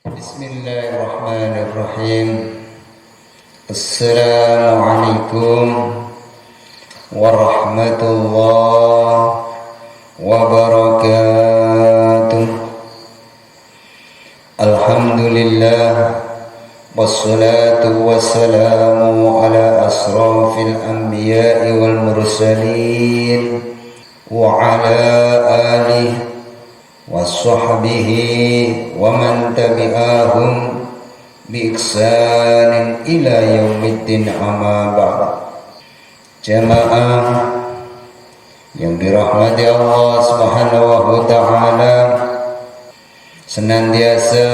Bismillahirrahmanirrahim. Assalamualaikum warahmatullahi wabarakatuh. Alhamdulillah, wassalatu wassalamu ala asrafil anbiya'i wal mursalin wa ala alihi washabbihi wa man tabi'ahum bi ihsanin ila yaumiddin, amma ba'd. Jamaah yang dirahmati Allah Subhanahu wa taala, senantiasa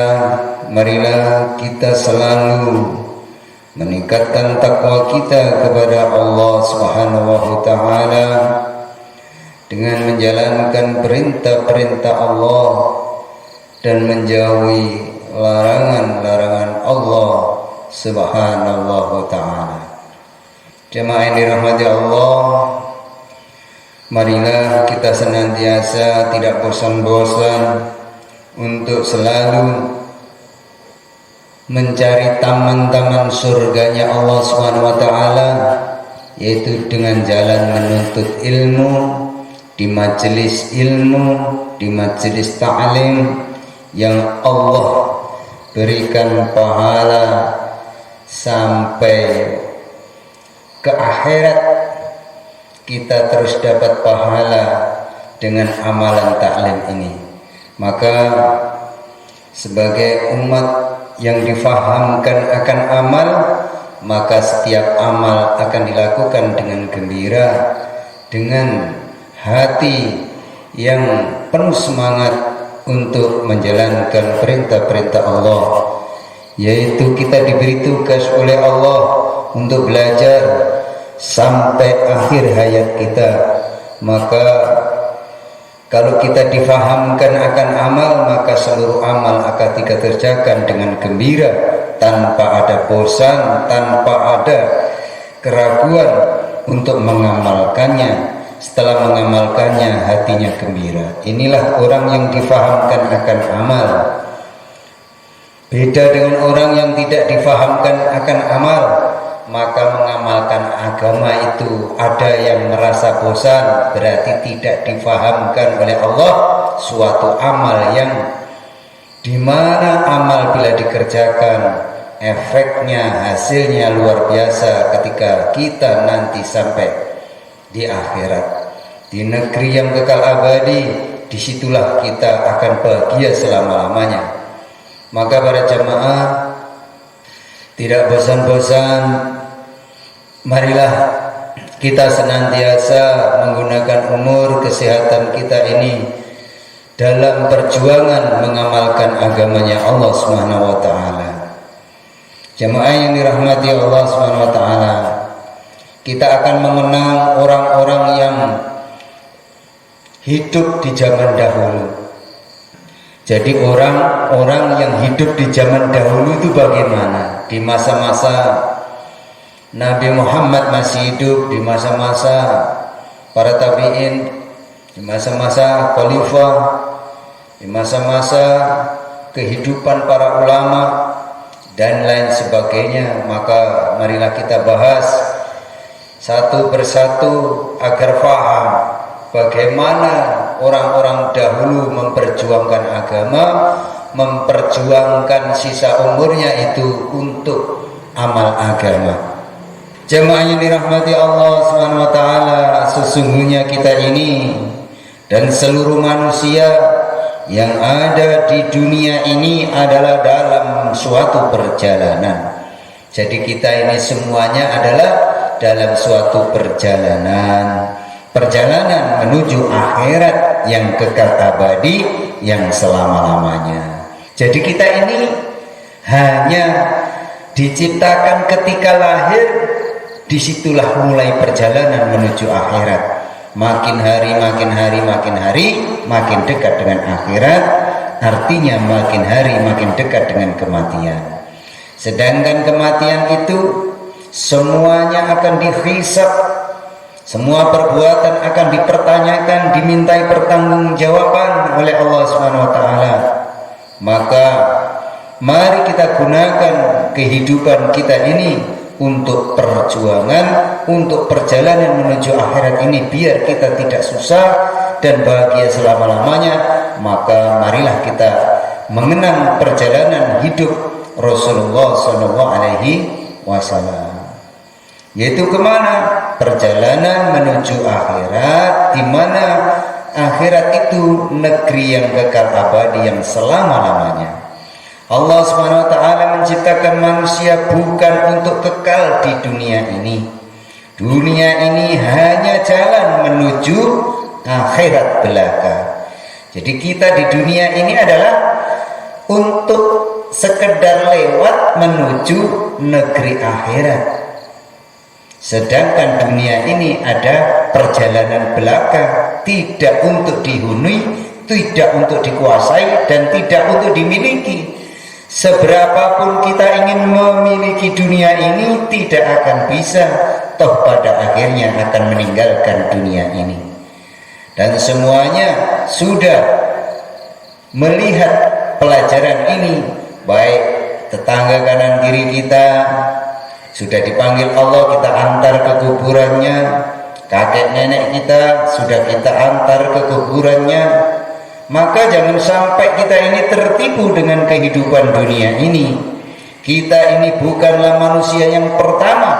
marilah kita selalu meningkatkan takwa kita kepada Allah Subhanahu wa taala dengan menjalankan perintah-perintah Allah dan menjauhi larangan-larangan Allah Subhanahu wa ta'ala. Jemaah yang dirahmati Allah, marilah kita senantiasa tidak bosan-bosan untuk selalu mencari taman-taman surganya Allah Subhanahu wa ta'ala, yaitu dengan jalan menuntut ilmu di majelis ilmu, di majelis ta'lim yang Allah berikan pahala sampai ke akhirat. Kita terus dapat pahala dengan amalan ta'lim ini. Maka sebagai umat yang difahamkan akan amal, maka setiap amal akan dilakukan dengan gembira, dengan hati yang penuh semangat untuk menjalankan perintah-perintah Allah, yaitu kita diberi tugas oleh Allah untuk belajar sampai akhir hayat kita. Maka kalau kita difahamkan akan amal, maka seluruh amal akan kita kerjakan dengan gembira, tanpa ada bosan, tanpa ada keraguan untuk mengamalkannya. Setelah mengamalkannya, hatinya gembira. Inilah orang yang difahamkan akan amal. Beda dengan orang yang tidak difahamkan akan amal, maka mengamalkan agama itu ada yang merasa bosan, berarti tidak difahamkan oleh Allah suatu amal yang dimana amal bila dikerjakan efeknya, hasilnya luar biasa ketika kita nanti sampai di akhirat, di negeri yang kekal abadi. Disitulah kita akan bahagia selama-lamanya. Maka para jemaah, tidak bosan-bosan, marilah kita senantiasa menggunakan umur kesehatan kita ini dalam perjuangan mengamalkan agamanya Allah Subhanahu wa ta'ala. Jemaah yang dirahmati Allah Subhanahu wa ta'ala, kita akan mengenal orang-orang yang hidup di zaman dahulu. Jadi orang-orang yang hidup di zaman dahulu itu bagaimana? Di masa-masa Nabi Muhammad masih hidup, di masa-masa para tabi'in, di masa-masa khalifah, di masa-masa kehidupan para ulama dan lain sebagainya. Maka marilah kita bahas satu persatu agar paham bagaimana orang-orang dahulu memperjuangkan agama, memperjuangkan sisa umurnya itu untuk amal agama. Jemaah yang dirahmati Allah Subhanahu wa taala, sesungguhnya kita ini dan seluruh manusia yang ada di dunia ini adalah dalam suatu perjalanan. Jadi kita ini semuanya adalah dalam suatu perjalanan menuju akhirat yang kekal abadi, yang selama-lamanya. Jadi kita ini hanya diciptakan ketika lahir, disitulah mulai perjalanan menuju akhirat. Makin hari makin dekat dengan akhirat, artinya makin hari makin dekat dengan kematian. Sedangkan kematian itu semuanya akan dihisab, semua perbuatan akan dipertanyakan, dimintai pertanggungjawaban oleh Allah Subhanahu wa taala. Maka Mari kita gunakan kehidupan kita ini untuk perjuangan, untuk perjalanan menuju akhirat ini, biar kita tidak susah dan bahagia selama-lamanya. Maka marilah kita mengenang perjalanan hidup Rasulullah SAW, yaitu kemana? Perjalanan menuju akhirat, di mana akhirat itu negeri yang kekal abadi, yang selama-lamanya. Allah Subhanahu wa taala menciptakan manusia bukan untuk kekal di dunia ini. Dunia ini hanya jalan menuju akhirat belaka. Jadi kita di dunia ini adalah untuk sekedar lewat menuju negeri akhirat. Sedangkan dunia ini ada perjalanan belaka, tidak untuk dihuni, tidak untuk dikuasai, dan tidak untuk dimiliki. Seberapapun kita ingin memiliki dunia ini, tidak akan bisa, toh pada akhirnya akan meninggalkan dunia ini. Dan semuanya sudah melihat pelajaran ini, baik tetangga kanan kiri kita sudah dipanggil Allah, kita antar ke kuburannya. Kakek nenek kita sudah kita antar ke kuburannya. Maka jangan sampai kita ini tertipu dengan kehidupan dunia ini. Kita ini bukanlah manusia yang pertama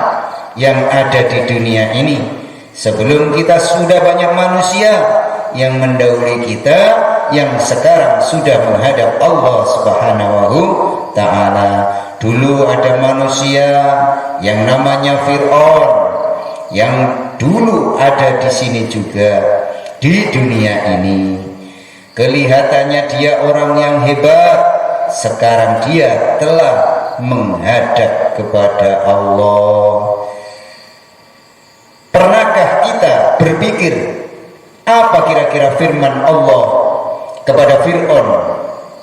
yang ada di dunia ini. Sebelum kita sudah banyak manusia yang mendahului kita, yang sekarang sudah menghadap Allah Subhanahu Ta'ala. Dulu ada manusia yang namanya Fir'aun, yang dulu ada di sini juga, di dunia ini. Kelihatannya dia orang yang hebat, sekarang dia telah menghadap kepada Allah. Pernahkah kita berpikir apa kira-kira firman Allah kepada Fir'aun,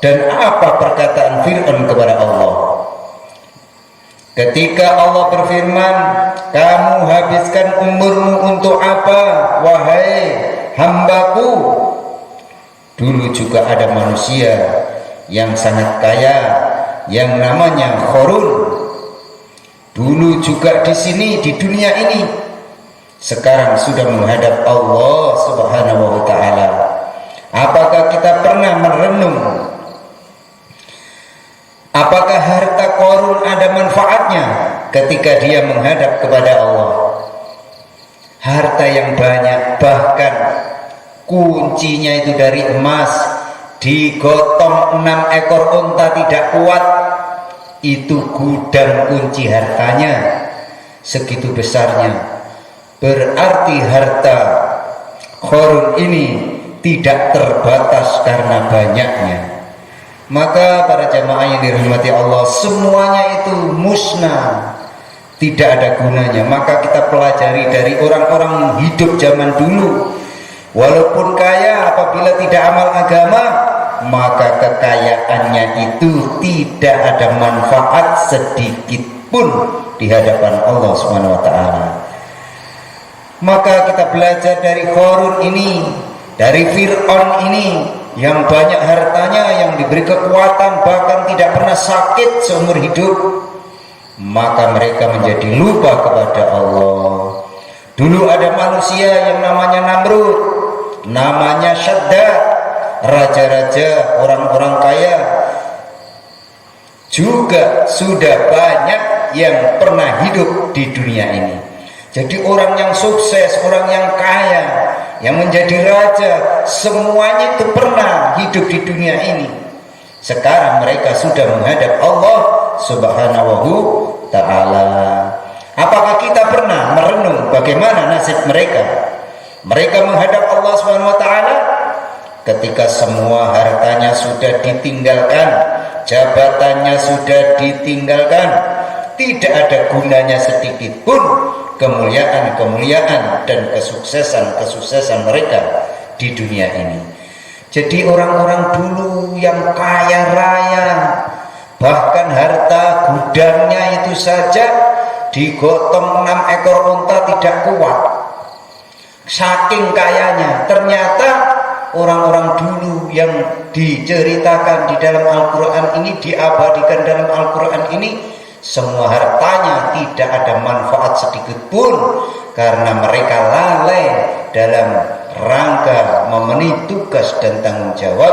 dan apa perkataan Fir'aun kepada Allah? Ketika Allah berfirman, kamu habiskan umurmu untuk apa, wahai hambaku? Dulu juga ada manusia yang sangat kaya yang namanya Qarun. Dulu juga di sini, di dunia ini, sekarang sudah menghadap Allah Subhanahu wa Ta'ala. Apakah kita pernah merenung apakah harta Qarun ada manfaatnya ketika dia menghadap kepada Allah? Harta yang banyak, bahkan kuncinya itu dari emas, digotong 6 ekor unta tidak kuat, itu gudang kunci hartanya segitu besarnya. Berarti harta Qarun ini tidak terbatas karena banyaknya. Maka para jamaah yang dirahmati Allah, semuanya itu musnah, tidak ada gunanya. Maka kita pelajari dari orang-orang hidup zaman dulu. Walaupun kaya, apabila tidak amal agama, maka kekayaannya itu tidak ada manfaat sedikit pun di hadapan Allah Subhanahu wa Ta'ala. Maka kita belajar dari Qarun ini, dari Fir'aun ini, yang banyak hartanya, yang diberi kekuatan, bahkan tidak pernah sakit seumur hidup. Maka mereka menjadi lupa kepada Allah. Dulu ada manusia yang namanya Namrud, namanya Shaddad, raja-raja, orang-orang kaya. Juga sudah banyak yang pernah hidup di dunia ini. Jadi orang yang sukses, orang yang kaya, yang menjadi raja, semuanya itu pernah hidup di dunia ini. Sekarang mereka sudah menghadap Allah Subhanahu Ta'ala. Apakah kita pernah merenung bagaimana nasib mereka? Mereka menghadap Allah Subhanahu wa Ta'ala ketika semua hartanya sudah ditinggalkan, jabatannya sudah ditinggalkan, tidak ada gunanya sedikit pun kemuliaan-kemuliaan dan kesuksesan-kesuksesan mereka di dunia ini. Jadi orang-orang dulu yang kaya raya, bahkan harta gudangnya itu saja digotong 6 ekor unta tidak kuat. Saking kayanya, ternyata orang-orang dulu yang diceritakan di dalam Al-Quran ini, diabadikan dalam Al-Quran ini, semua hartanya tidak ada manfaat sedikit pun karena mereka lalai dalam rangka memenuhi tugas dan tanggung jawab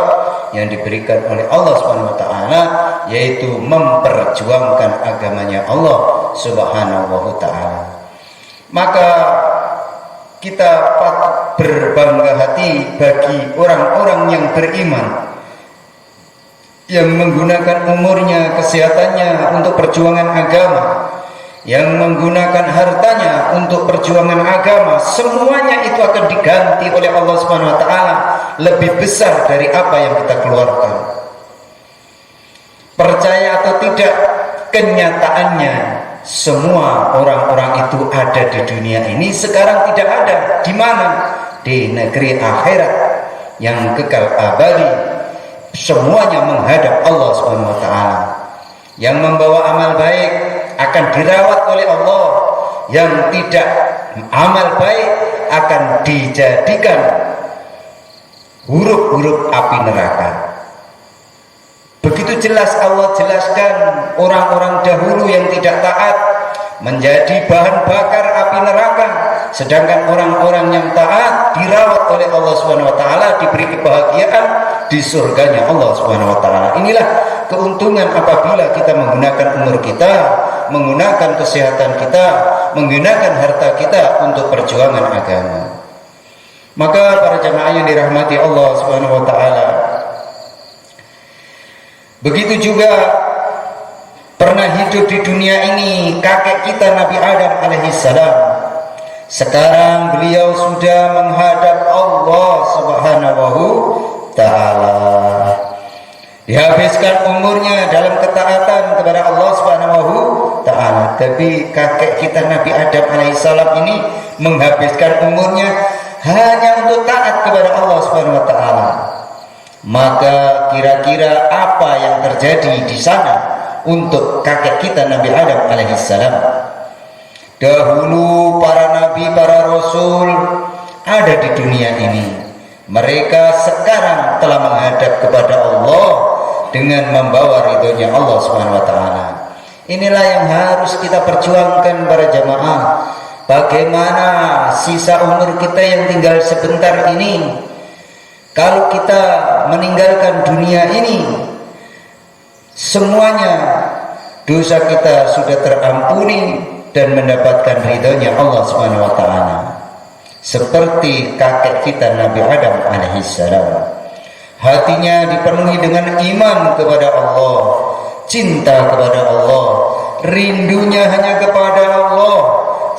yang diberikan oleh Allah Subhanahu wa taala, yaitu memperjuangkan agamanya Allah Subhanahu wa taala. Maka kita patut berbangga hati bagi orang-orang yang beriman, yang menggunakan umurnya, kesehatannya untuk perjuangan agama, yang menggunakan hartanya untuk perjuangan agama. Semuanya itu akan diganti oleh Allah Subhanahu wa taala lebih besar dari apa yang kita keluarkan. Percaya atau tidak, kenyataannya semua orang-orang itu ada di dunia ini sekarang tidak ada. Di mana? Di negeri akhirat yang kekal abadi. Semuanya menghadap Allah Subhanahu wa taala. Yang membawa amal baik akan dirawat oleh Allah, yang tidak amal baik akan dijadikan huruf-huruf api neraka. Begitu jelas Allah jelaskan orang-orang dahulu yang tidak taat menjadi bahan bakar api neraka, sedangkan orang-orang yang taat dirawat oleh Allah Subhanahu wa taala, diberi kebahagiaan di surganya Allah Subhanahu wa taala. Inilah keuntungan apabila kita menggunakan umur kita, menggunakan kesehatan kita, menggunakan harta kita untuk perjuangan agama. Maka para jamaah yang dirahmati Allah Subhanahu wa taala, begitu juga pernah hidup di dunia ini kakek kita Nabi Adam alaihissalam. Sekarang beliau sudah menghadap Allah Subhanahu taala. Dihabiskan umurnya dalam ketaatan kepada Allah Subhanahu taala. Tapi kakek kita Nabi Adam alaihissalam ini menghabiskan umurnya hanya untuk taat kepada Allah Subhanahu taala. Maka kira-kira apa yang terjadi di sana untuk kakek kita Nabi Adam alaihissalam? Dahulu para nabi, para rasul ada di dunia ini. Mereka sekarang telah menghadap kepada Allah dengan membawa ridhonya Allah Subhanahu wa taala. Inilah yang harus kita perjuangkan para jamaah. Bagaimana sisa umur kita yang tinggal sebentar ini, kalau kita meninggalkan dunia ini, semuanya dosa kita sudah terampuni dan mendapatkan ridhonya Allah Subhanahu wa taala. Seperti kakek kita Nabi Adam alaihissalam, hatinya dipenuhi dengan iman kepada Allah, cinta kepada Allah, rindunya hanya kepada Allah.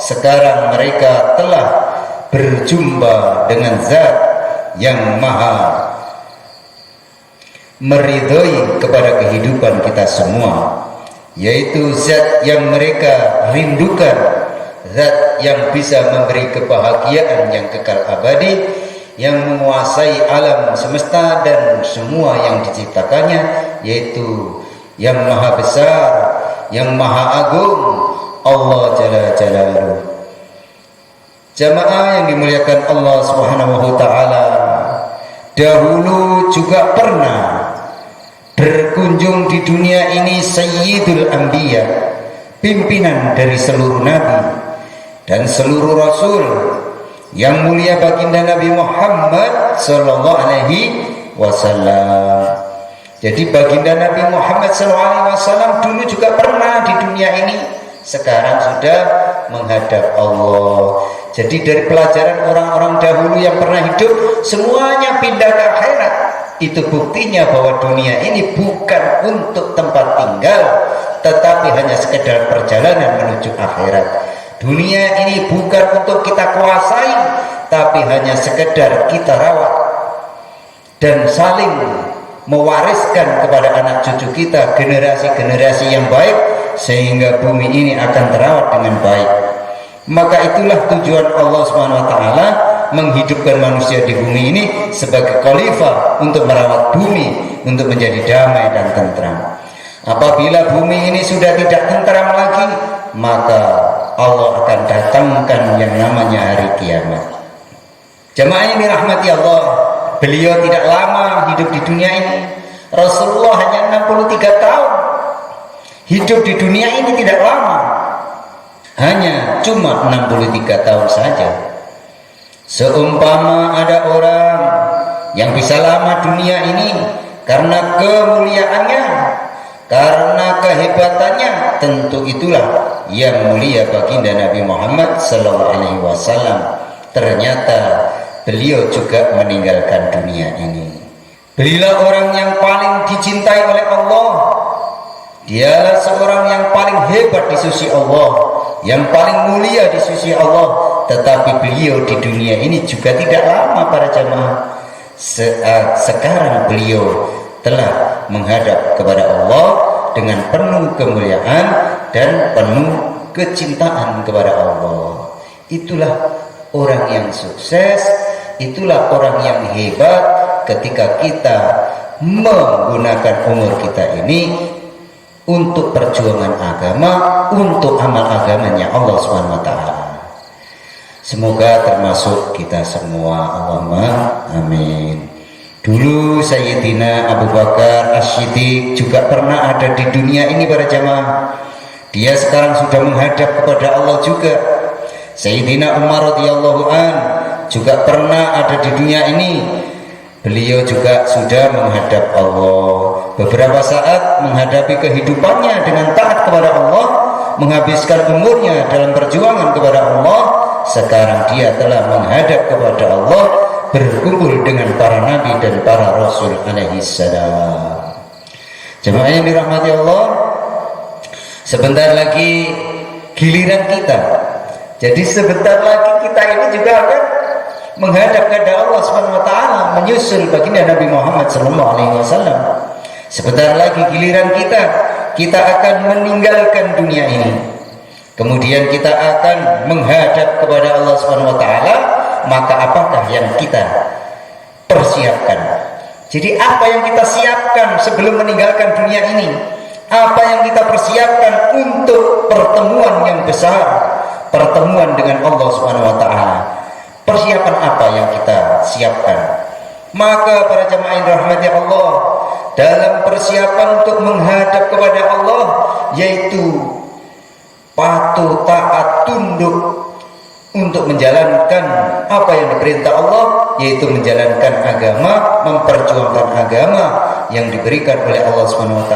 Sekarang mereka telah berjumpa dengan Zat yang maha meridhoi kepada kehidupan kita semua, yaitu Zat yang mereka rindukan, Zat yang bisa memberi kebahagiaan yang kekal abadi, yang menguasai alam semesta dan semua yang diciptakannya, yaitu yang maha besar, yang maha agung, Allah Jalla Jalaluhu. Jamaah yang dimuliakan Allah Subhanahu wa taala, dahulu juga pernah berkunjung di dunia ini Sayyidul Anbiya, pimpinan dari seluruh nabi dan seluruh rasul, yang mulia baginda Nabi Muhammad sallallahu alaihi wasallam. Jadi baginda Nabi Muhammad sallallahu alaihi wasallam dulu juga pernah di dunia ini, sekarang sudah menghadap Allah. Jadi dari pelajaran orang-orang dahulu yang pernah hidup, semuanya pindah ke akhirat. Itu buktinya bahwa dunia ini bukan untuk tempat tinggal, tetapi hanya sekedar perjalanan menuju akhirat. Dunia ini bukan untuk kita kuasai, tapi hanya sekedar kita rawat dan saling mewariskan kepada anak cucu kita generasi-generasi yang baik, sehingga bumi ini akan terawat dengan baik. Maka itulah tujuan Allah Subhanahu wa taala menghidupkan manusia di bumi ini sebagai khalifah untuk merawat bumi untuk menjadi damai dan tentram. Apabila bumi ini sudah tidak tentram lagi, maka Allah akan datangkan yang namanya hari kiamat. Jamaah ini rahmati Allah, beliau tidak lama hidup di dunia ini. Rasulullah hanya 63 tahun hidup di dunia ini, tidak lama, hanya cuma 63 tahun saja. Seumpama ada orang yang bisa lama dunia ini karena kemuliaannya, karena kehebatannya, tentu itulah yang mulia baginda Nabi Muhammad SAW. Ternyata beliau juga meninggalkan dunia ini. Beliau orang yang paling dicintai oleh Allah. Dialah seorang yang paling hebat di sisi Allah, yang paling mulia di sisi Allah. Tetapi beliau di dunia ini juga tidak lama para jamaah. Sekarang beliau telah menghadap kepada Allah dengan penuh kemuliaan dan penuh kecintaan kepada Allah. Itulah orang yang sukses, itulah orang yang hebat ketika kita menggunakan umur kita ini untuk perjuangan agama, untuk amal agamanya Allah SWT. Semoga termasuk kita semua, Allahumma amin. Dulu Sayyidina Abu Bakar As-Siddiq juga pernah ada di dunia ini para jamaah. Dia sekarang sudah menghadap kepada Allah juga. Sayyidina Umar radhiyallahu an juga pernah ada di dunia ini. Beliau juga sudah menghadap Allah. Beberapa saat menghadapi kehidupannya dengan taat kepada Allah, menghabiskan umurnya dalam perjuangan kepada Allah. Sekarang dia telah menghadap kepada Allah, berkumpul dengan para nabi dan para rasul alaihi salam. Jemaah yang dirahmati Allah, sebentar lagi giliran kita. Jadi sebentar lagi kita ini juga akan menghadap kepada Allah SWT, menyusul baginda Nabi Muhammad SAW. Sebentar lagi giliran kita akan meninggalkan dunia ini. Kemudian kita akan menghadap kepada Allah SWT. Maka apakah yang kita persiapkan? Jadi apa yang kita siapkan sebelum meninggalkan dunia ini? Apa yang kita persiapkan untuk pertemuan yang besar, pertemuan dengan Allah SWT? Persiapan apa yang kita siapkan? Maka para jemaah yang dirahmati Allah, dalam persiapan untuk menghadap kepada Allah, yaitu patuh, taat, tunduk untuk menjalankan apa yang diperintah Allah, yaitu menjalankan agama, memperjuangkan agama yang diberikan oleh Allah SWT,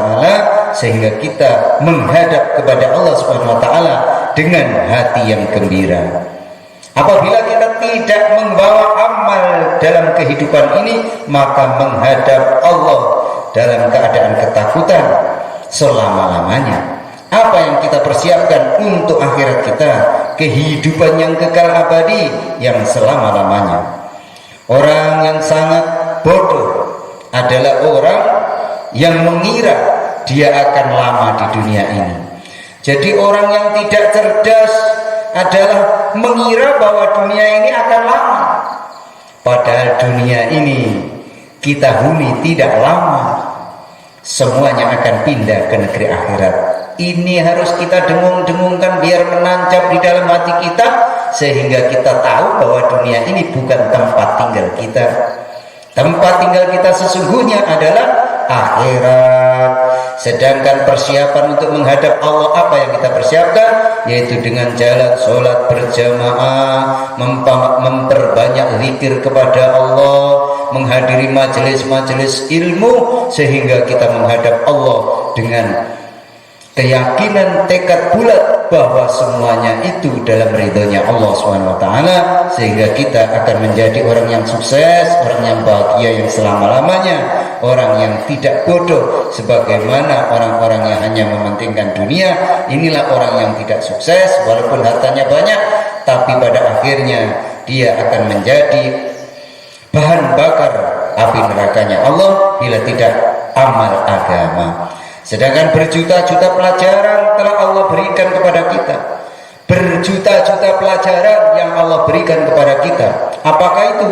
sehingga kita menghadap kepada Allah SWT dengan hati yang gembira. Apabila kita tidak membawa amal dalam kehidupan ini, maka menghadap Allah dalam keadaan ketakutan selama-lamanya. Apa yang kita persiapkan untuk akhirat kita, kehidupan yang kekal abadi yang selama-lamanya. Orang yang sangat bodoh adalah orang yang mengira dia akan lama di dunia ini. Jadi orang yang tidak cerdas adalah mengira bahwa dunia ini akan lama. Padahal dunia ini kita huni tidak lama. Semuanya akan pindah ke negeri akhirat. Ini harus kita dengung-dengungkan biar menancap di dalam hati kita, sehingga kita tahu bahwa dunia ini bukan tempat tinggal kita. Tempat tinggal kita sesungguhnya adalah akhirat. Sedangkan persiapan untuk menghadap Allah, apa yang kita persiapkan? Yaitu dengan jalan sholat berjamaah, memperbanyak zikir kepada Allah, menghadiri majelis-majelis ilmu, sehingga kita menghadap Allah dengan keyakinan, tekad bulat bahwa semuanya itu dalam ridhonya Allah SWT, sehingga kita akan menjadi orang yang sukses, orang yang bahagia yang selama-lamanya, orang yang tidak bodoh sebagaimana orang-orang yang hanya mementingkan dunia. Inilah orang yang tidak sukses, walaupun hartanya banyak, tapi pada akhirnya dia akan menjadi bahan bakar api nerakanya Allah bila tidak amal agama. Sedangkan berjuta-juta pelajaran telah Allah berikan kepada kita, berjuta-juta pelajaran yang Allah berikan kepada kita. Apakah itu?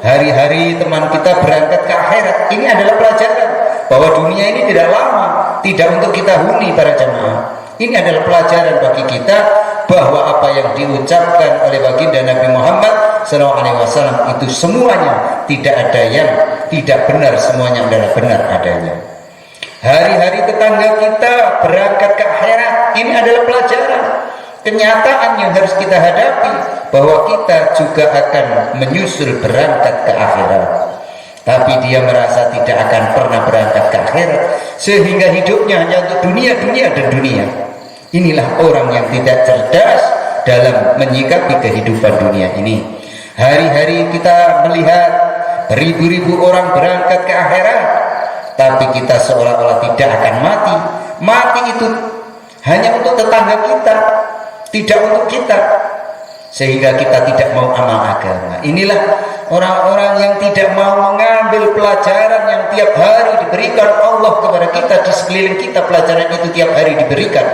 Hari-hari teman kita berangkat ke akhirat, ini adalah pelajaran bahwa dunia ini tidak lama, tidak untuk kita huni para jemaah. Ini adalah pelajaran bagi kita bahwa apa yang diucapkan oleh baginda Nabi Muhammad SAW itu semuanya tidak ada yang tidak benar, semuanya adalah benar adanya. Hari-hari tetangga kita berangkat ke akhirat, ini adalah pelajaran, kenyataan yang harus kita hadapi, bahwa kita juga akan menyusul berangkat ke akhirat. Tapi dia merasa tidak akan pernah berangkat ke akhirat, sehingga hidupnya hanya untuk dunia, dunia, dan dunia. Inilah orang yang tidak cerdas dalam menyikapi kehidupan dunia ini. Hari-hari kita melihat beribu-ribu orang berangkat ke akhirat, tapi kita seolah-olah tidak akan mati. Mati itu hanya untuk tetangga kita, tidak untuk kita, sehingga kita tidak mau amal agama. Inilah orang-orang yang tidak mau mengambil pelajaran yang tiap hari diberikan Allah kepada kita. Di sekeliling kita pelajaran itu tiap hari diberikan,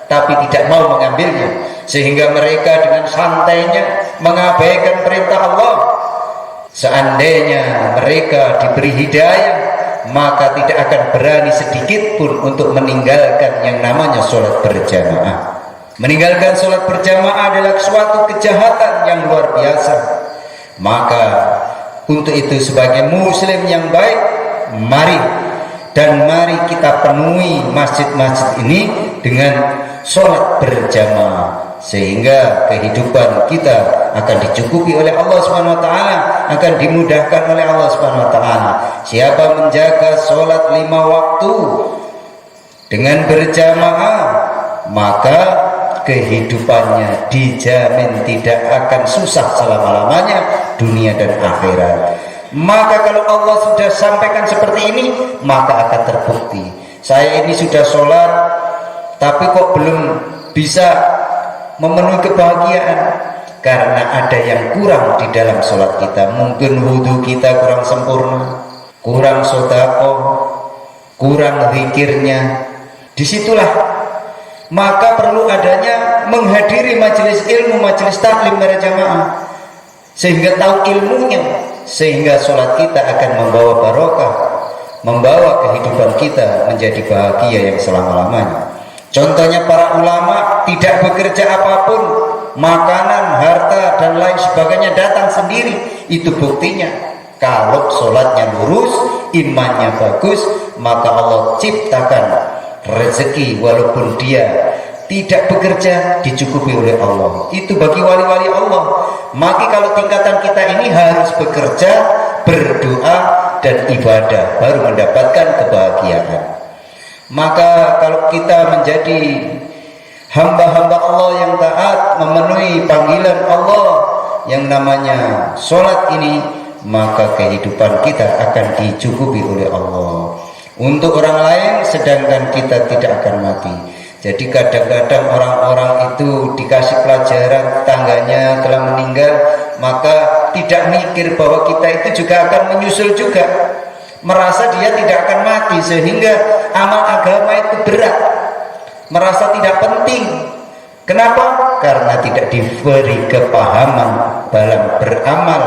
tapi tidak mau mengambilnya, sehingga mereka dengan santainya mengabaikan perintah Allah. Seandainya mereka diberi hidayah, maka tidak akan berani sedikit pun untuk meninggalkan yang namanya sholat berjamaah. Meninggalkan sholat berjamaah adalah suatu kejahatan yang luar biasa. Maka untuk itu sebagai muslim yang baik, mari kita penuhi masjid-masjid ini dengan sholat berjamaah, sehingga kehidupan kita akan dicukupi oleh Allah Subhanahu wa taala, akan dimudahkan oleh Allah Subhanahu wa taala. Siapa menjaga sholat 5 waktu dengan berjamaah, maka kehidupannya dijamin tidak akan susah selama-lamanya, dunia dan akhirat. Maka kalau Allah sudah sampaikan seperti ini, maka akan terbukti. Saya ini sudah sholat, tapi kok belum bisa memenuhi kebahagiaan, karena ada yang kurang di dalam sholat kita. Mungkin wudhu kita kurang sempurna, kurang sedekah, kurang zikirnya. Disitulah maka perlu adanya menghadiri majelis ilmu, majelis taklim berjamaah, sehingga tahu ilmunya, sehingga sholat kita akan membawa barokah, membawa kehidupan kita menjadi bahagia yang selama-lamanya. Contohnya para ulama tidak bekerja apapun, makanan, harta, dan lain sebagainya datang sendiri. Itu buktinya kalau sholatnya lurus, imannya bagus, maka Allah ciptakan rezeki walaupun dia tidak bekerja, dicukupi oleh Allah. Itu bagi wali-wali Allah. Maka kalau tingkatan kita ini harus bekerja, berdoa, dan ibadah, baru mendapatkan kebahagiaan. Maka kalau kita menjadi hamba-hamba Allah yang taat, memenuhi panggilan Allah yang namanya sholat ini, maka kehidupan kita akan dicukupi oleh Allah untuk orang lain, sedangkan kita tidak akan mati. Jadi kadang-kadang orang-orang itu dikasih pelajaran, tetangganya telah meninggal, maka tidak mikir bahwa kita itu juga akan menyusul juga, merasa dia tidak akan mati, sehingga amal agama itu berat, merasa tidak penting. Kenapa? Karena tidak diberi kepahaman dalam beramal,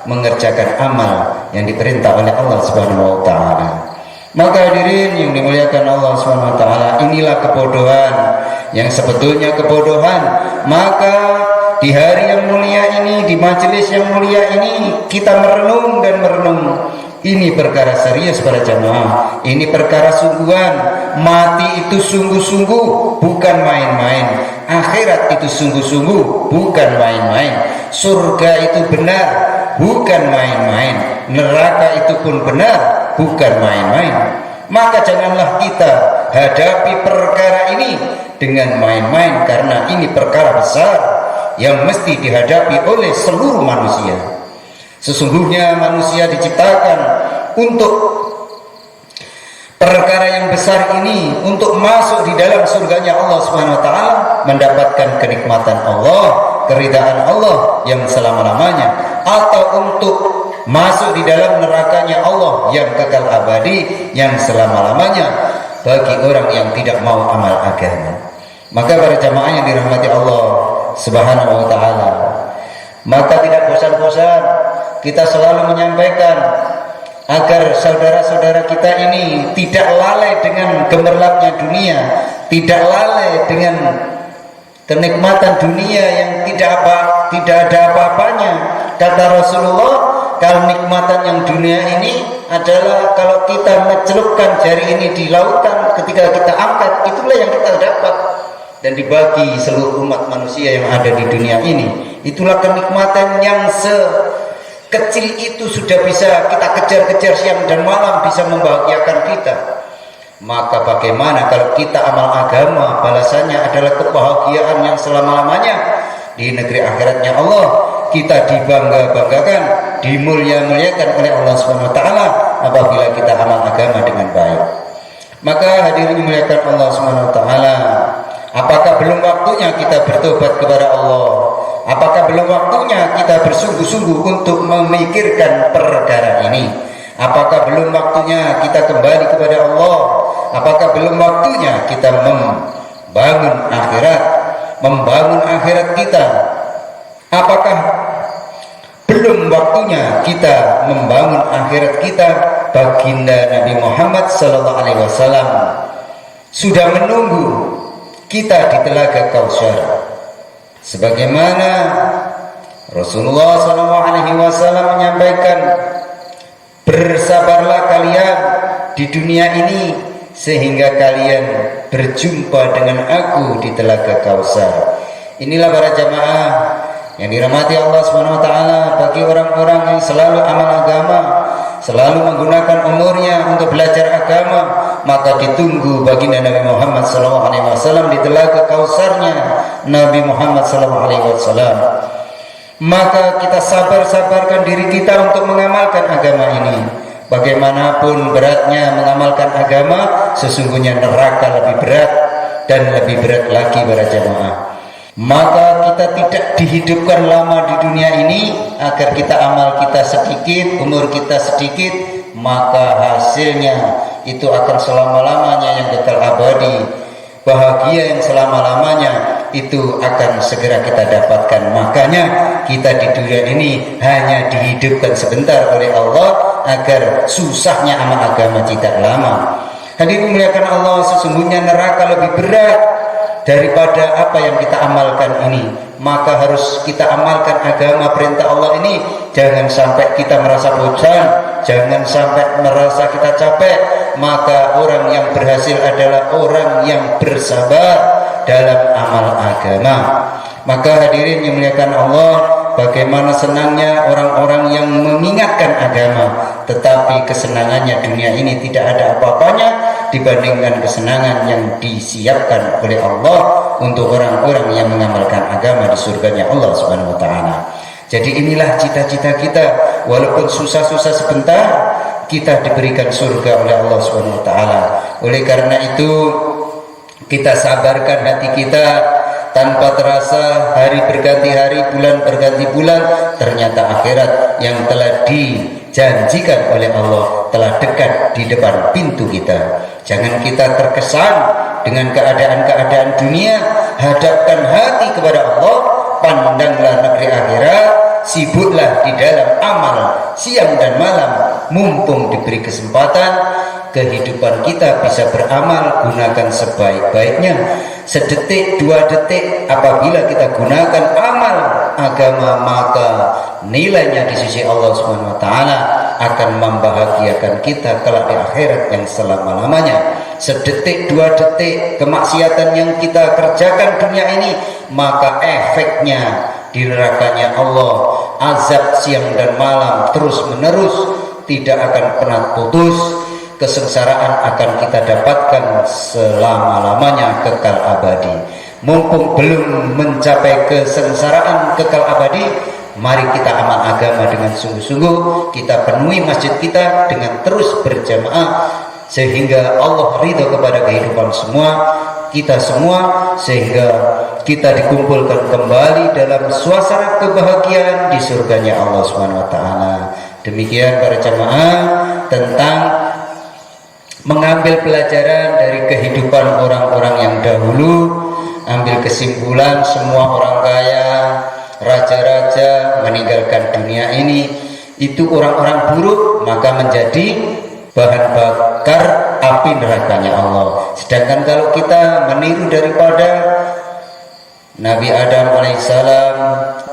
mengerjakan amal yang diperintah oleh Allah Subhanahu wa taala. Maka hadirin yang dimuliakan Allah Subhanahu wa taala, inilah kebodohan yang sebetulnya kebodohan. Maka di hari yang mulia ini, di majelis yang mulia ini, kita merenung dan merenung. Ini perkara serius para jamaah, ini perkara sungguhan. Mati itu sungguh-sungguh, bukan main-main. Akhirat itu sungguh-sungguh, bukan main-main. Surga itu benar, bukan main-main. Neraka itu pun benar, bukan main-main. Maka janganlah kita hadapi perkara ini dengan main-main, karena ini perkara besar yang mesti dihadapi oleh seluruh manusia. Sesungguhnya manusia diciptakan untuk perkara yang besar ini, untuk masuk di dalam surganya Allah Subhanahu wa taala, mendapatkan kenikmatan Allah, keridhaan Allah yang selama-lamanya, atau untuk masuk di dalam nerakanya Allah yang kekal abadi, yang selama-lamanya, bagi orang yang tidak mau amal agama. Maka para jamaah yang dirahmati Allah Subhanahu wa taala, maka tidak bosan-bosan kita selalu menyampaikan agar saudara-saudara kita ini tidak lalai dengan gemerlapnya dunia, tidak lalai dengan kenikmatan dunia yang tidak ada apa-apanya. Kata Rasulullah, kenikmatan yang dunia ini adalah kalau kita mencelupkan jari ini di lautan, ketika kita angkat, itulah yang kita dapat dan dibagi seluruh umat manusia yang ada di dunia ini. Itulah kenikmatan yang sekecil itu sudah bisa kita kejar-kejar siang dan malam, bisa membahagiakan kita. Maka bagaimana kalau kita amal agama, balasannya adalah kebahagiaan yang selama-lamanya di negeri akhiratnya Allah. Kita dibangga-banggakan, dimulia-muliakan oleh Allah SWT apabila kita amal agama dengan baik. Maka hadirin dimuliakan Allah SWT, apakah belum waktunya kita bertobat kepada Allah? Apakah belum waktunya kita bersungguh-sungguh untuk memikirkan perkara ini? Apakah belum waktunya kita kembali kepada Allah? Apakah belum waktunya kita membangun akhirat kita? Apakah belum waktunya kita membangun akhirat kita? Baginda Nabi Muhammad SAW sudah menunggu kita di Telaga Kautsar. Sebagaimana Rasulullah SAW menyampaikan, bersabarlah kalian di dunia ini sehingga kalian berjumpa dengan aku di Telaga Kautsar. Inilah para jamaah yang dirahmati Allah SWT, bagi orang-orang yang selalu amal agama, selalu menggunakan umurnya untuk belajar agama, maka ditunggu baginda Nabi Muhammad SAW di Telaga Kautsarnya Nabi Muhammad SAW. Maka kita sabarkan diri kita untuk mengamalkan agama ini. Bagaimanapun beratnya mengamalkan agama, sesungguhnya neraka lebih berat dan lebih berat lagi para jamaah. Maka kita tidak dihidupkan lama di dunia ini agar kita amal kita sedikit, umur kita sedikit, maka hasilnya itu akan selama-lamanya yang kekal abadi. Bahagia yang selama-lamanya itu akan segera kita dapatkan. Makanya kita di dunia ini hanya dihidupkan sebentar oleh Allah agar susahnya amal agama tidak lama. Hadirin muliakan Allah, sesungguhnya neraka lebih berat daripada apa yang kita amalkan ini. Maka harus kita amalkan agama, perintah Allah ini. Jangan sampai kita merasa bosan, jangan sampai merasa kita capek. Maka orang yang berhasil adalah orang yang bersabar dalam amal agama. Maka hadirin yang dimuliakan Allah, bagaimana senangnya orang-orang yang mengingatkan agama, tetapi kesenangannya dunia ini tidak ada apa-apanya dibandingkan kesenangan yang disiapkan oleh Allah untuk orang-orang yang mengamalkan agama di surganya Allah Subhanahu wa taala. Jadi inilah cita-cita kita, walaupun susah-susah sebentar, kita diberikan surga oleh Allah Subhanahu wa taala. Oleh karena itu, kita sabarkan hati kita. Tanpa terasa hari berganti hari, bulan berganti bulan, ternyata akhirat yang telah dijanjikan oleh Allah telah dekat di depan pintu kita. Jangan kita terkesan dengan keadaan-keadaan dunia. Hadapkan hati kepada Allah, pandanglah negeri akhirat, sibuklah di dalam amal siang dan malam, mumpung diberi kesempatan. Kehidupan kita bisa beramal, gunakan sebaik-baiknya. Sedetik, 2 detik apabila kita gunakan amal agama, maka nilainya di sisi Allah Subhanahu wa taala akan membahagiakan kita kelak di akhirat yang selama-lamanya. Sedetik, 2 detik kemaksiatan yang kita kerjakan dunia ini, maka efeknya di nerakanya Allah, azab siang dan malam terus menerus, tidak akan pernah putus. Kesengsaraan akan kita dapatkan selama-lamanya, kekal abadi. Mumpung belum mencapai kesengsaraan kekal abadi, mari kita amal agama dengan sungguh-sungguh. Kita penuhi masjid kita dengan terus berjamaah, sehingga Allah ridho kepada kehidupan kita semua, sehingga kita dikumpulkan kembali dalam suasana kebahagiaan di surganya Allah Subhanahu wa taala. Demikian para jamaah tentang mengambil pelajaran dari kehidupan orang-orang yang dahulu. Ambil kesimpulan, semua orang kaya, raja-raja meninggalkan dunia ini, itu orang-orang buruk, maka menjadi bahan bakar api nerakanya Allah. Sedangkan kalau kita meniru daripada Nabi Adam alaihissalam,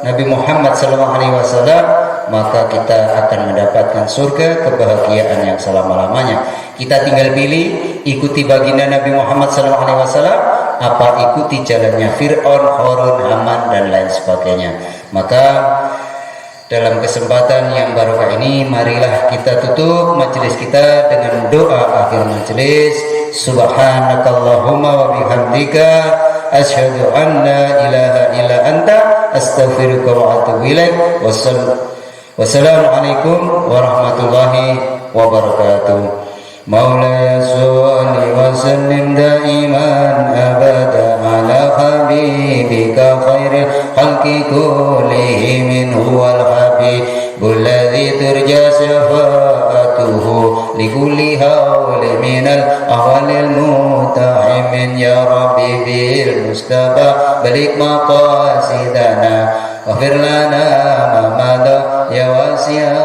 Nabi Muhammad sallallahu alaihi wasallam, maka kita akan mendapatkan surga, kebahagiaan yang selama-lamanya. Kita tinggal pilih, ikuti baginda Nabi Muhammad sallallahu alaihi wasallam, apa ikuti jalannya Fir'aun, Qarun, Haman dan lain sebagainya. Maka dalam kesempatan yang barokah ini, marilah kita tutup majelis kita dengan doa akhir majelis. Subhanakallahumma wa bihamdika asyhadu an la ilaha illa anta astaghfiruka wa atubu ilaik. Wassalamualaikum warahmatullahi wabarakatuh. Maulaya sholli wa sallim daiman abada ala habibika khairil khalqi kullihim huwal habibul ladzi turja syafa'atuhu likulli hawli minal ahwalil mutahimin. Ya Rabbi bil Mustafa balik maqasidana waghfir lana ma madha ya wasi'a